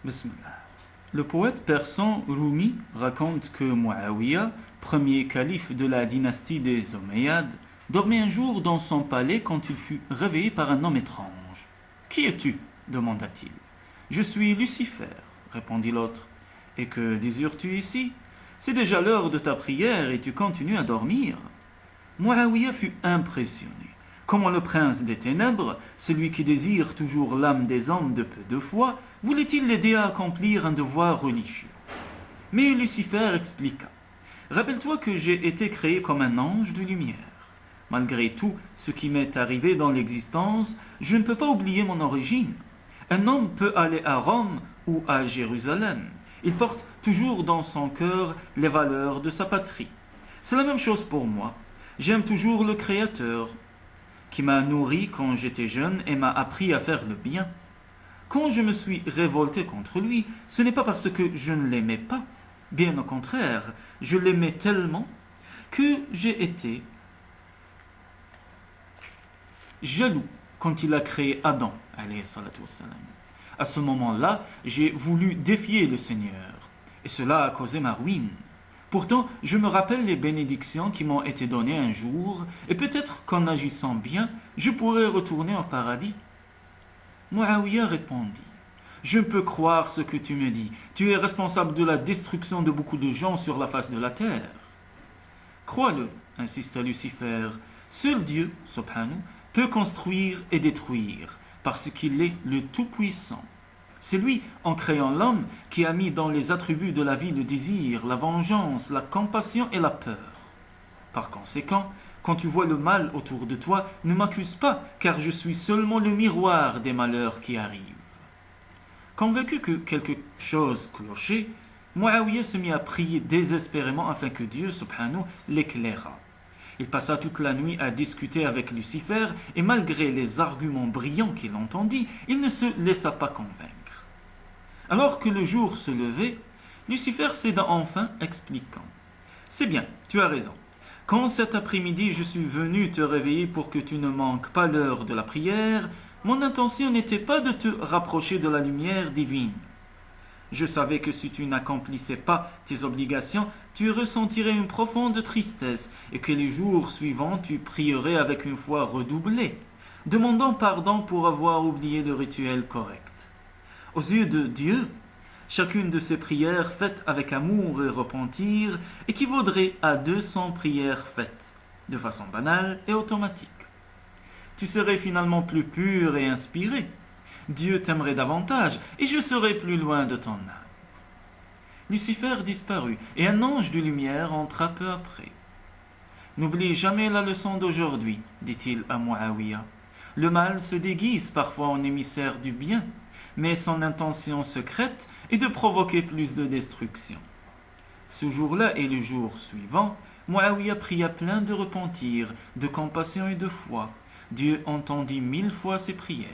Bismillah. Le poète persan Rumi raconte que Muawiyah, premier calife de la dynastie des Omeyyades, dormait un jour dans son palais quand il fut réveillé par un homme étrange. « Qui es-tu » demanda-t-il. « Je suis Lucifer » répondit l'autre. « Et que désires-tu ici ? C'est déjà l'heure de ta prière et tu continues à dormir. » Muawiyah fut impressionné. Comment le prince des ténèbres, celui qui désire toujours l'âme des hommes de peu de foi, voulait-il l'aider à accomplir un devoir religieux? Mais Lucifer expliqua. « Rappelle-toi que j'ai été créé comme un ange de lumière. Malgré tout ce qui m'est arrivé dans l'existence, je ne peux pas oublier mon origine. Un homme peut aller à Rome ou à Jérusalem. Il porte toujours dans son cœur les valeurs de sa patrie. C'est la même chose pour moi. J'aime toujours le Créateur, qui m'a nourri quand j'étais jeune et m'a appris à faire le bien. Quand je me suis révolté contre lui, ce n'est pas parce que je ne l'aimais pas. Bien au contraire, je l'aimais tellement que j'ai été jaloux quand il a créé Adam, alayhi salatu wassalam. À ce moment-là, j'ai voulu défier le Seigneur, et cela a causé ma ruine. Pourtant, je me rappelle les bénédictions qui m'ont été données un jour, et peut-être qu'en agissant bien, je pourrais retourner au paradis. Muawiyah répondit. « Je ne peux croire ce que tu me dis. Tu es responsable de la destruction de beaucoup de gens sur la face de la terre. » « Crois-le, insista Lucifer, seul Dieu, subhanahu, peut construire et détruire, parce qu'il est le Tout-Puissant. C'est lui, en créant l'homme, qui a mis dans les attributs de la vie le désir, la vengeance, la compassion et la peur. Par conséquent, quand tu vois le mal autour de toi, ne m'accuse pas, car je suis seulement le miroir des malheurs qui arrivent. » Convaincu que quelque chose clochait, Muawiyah se mit à prier désespérément afin que Dieu, subhanahu, l'éclairât. Il passa toute la nuit à discuter avec Lucifer et malgré les arguments brillants qu'il entendit, il ne se laissa pas convaincre. Alors que le jour se levait, Lucifer céda enfin, expliquant. « C'est bien, tu as raison. Quand cet après-midi je suis venu te réveiller pour que tu ne manques pas l'heure de la prière, mon intention n'était pas de te rapprocher de la lumière divine. Je savais que si tu n'accomplissais pas tes obligations, tu ressentirais une profonde tristesse et que les jours suivants tu prierais avec une foi redoublée, demandant pardon pour avoir oublié le rituel correct. Aux yeux de Dieu, chacune de ces prières faites avec amour et repentir équivaudrait à 200 prières faites de façon banale et automatique. Tu serais finalement plus pur et inspiré. Dieu t'aimerait davantage et je serais plus loin de ton âme. » Lucifer disparut et un ange de lumière entra peu après. « N'oublie jamais la leçon d'aujourd'hui, dit-il à Muawiyah. Le mal se déguise parfois en émissaire du bien, mais son intention secrète est de provoquer plus de destruction. » Ce jour-là et le jour suivant, Muawiyah pria plein de repentir, de compassion et de foi. Dieu entendit 1000 fois ses prières.